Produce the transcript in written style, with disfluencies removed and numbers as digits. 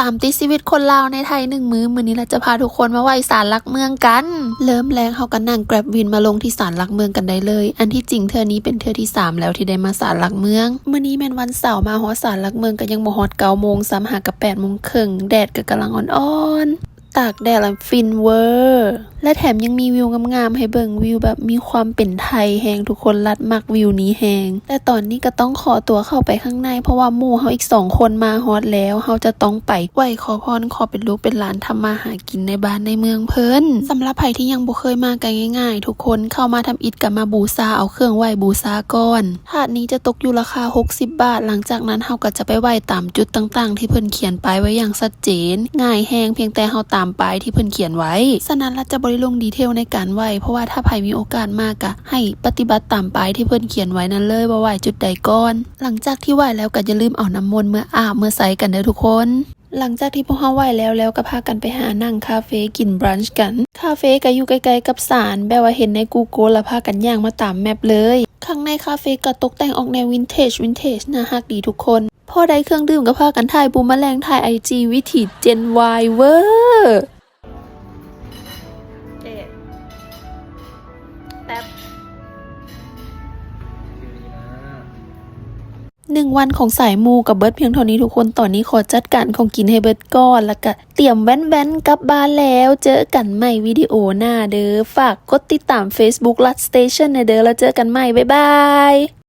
ตามติดชีวิตคนลาวในไทยมื้อนี้เราจะพาทุกคนมาไหว้ศาลหลักเมืองกันเริ่มแรงเฮากันนั่งแกร็บวินมาลงที่ศาลหลักเมืองกันได้เลยอันที่จริงเทื่อนี้เป็นเทื่อที่3แล้วที่ได้มาศาลหลักเมืองมื้อนี้แม่นวันเสาร์มาฮอดศาลหลักเมืองก็ยังบ่ฮอด 9 โมงซ้ำหากับ 8 โมงครึ่งแดดก็กำลังอ่อนๆตากแดดแล้วฟินเวอร์และแถมยังมีวิวงามๆให้เบิ่งวิวแบบมีความเป็นไทยแฮงทุกคนรัดมักวิวนี้แฮงแต่ตอนนี้ก็ต้องขอตัวเข้าไปข้างในเพราะว่าหมู่เฮาอีก2คนมาฮอดแล้วเฮาจะต้องไปไหว้ขอพรขอเป็นลูกเป็นหลานทำมาหากินในบ้านในเมืองเพิ่นสำหรับใครที่ยังบ่เคยมากันง่ายๆทุกคนเข้ามาทำอิฐกับมาบูชาเอาเครื่องไหว้บูชาก่อนถาดนี้จะตกอยู่ราคา60 บาทหลังจากนั้นเฮาก็จะไปไหว้ตามจุดต่างๆที่เพิ่นเขียนป้ายไว้อย่างชัดเจนง่ายแฮงเพียงแต่เฮาตามป้ายที่เพิ่นเขียนไว้ฉะนั้นเราจะบ่ได้ลงดีเทลในการไหว้เพราะว่าถ้าใครมีโอกาสมากอะให้ปฏิบัติตามป้ายที่เพิ่นเขียนไว้นั่นเลยว่าไหว้จุดใดก่อนหลังจากที่ไหว้แล้วก็อย่าลืมเอาน้ำมนต์เมื่ออาบเมื่อใส่กันเด้อทุกคนหลังจากที่พวกเฮาไหว้แล้วก็พากันไปหานั่งคาเฟ่กินบรันช์กันคาเฟ่ก็อยู่ใกล้ๆกับศาลแบบว่าเห็นใน Google แล้วพากันย่างมาตามแมปเลยข้างในคาเฟ่ก็ตกแต่งออกแนววินเทจน่าฮักดีทุกคนพอได้เครื่องดื่มก็พากันถ่ายบูมแมลงถ่าย IG วิถีเจน Y เวอร์1 วันของสายมูกับเบิร์ดเพียงเท่านี้ทุกคนตอนนี้ขอจัดการของกินให้เบิร์ดก่อนแล้วก็เตรียมแว่นๆกลับบ้านแล้วเจอกันใหม่วิดีโอหน้าเด้อฝากกดติดตาม Facebook ลัดสเตชันนะเด้อแล้วเจอกันใหม่บ๊ายบาย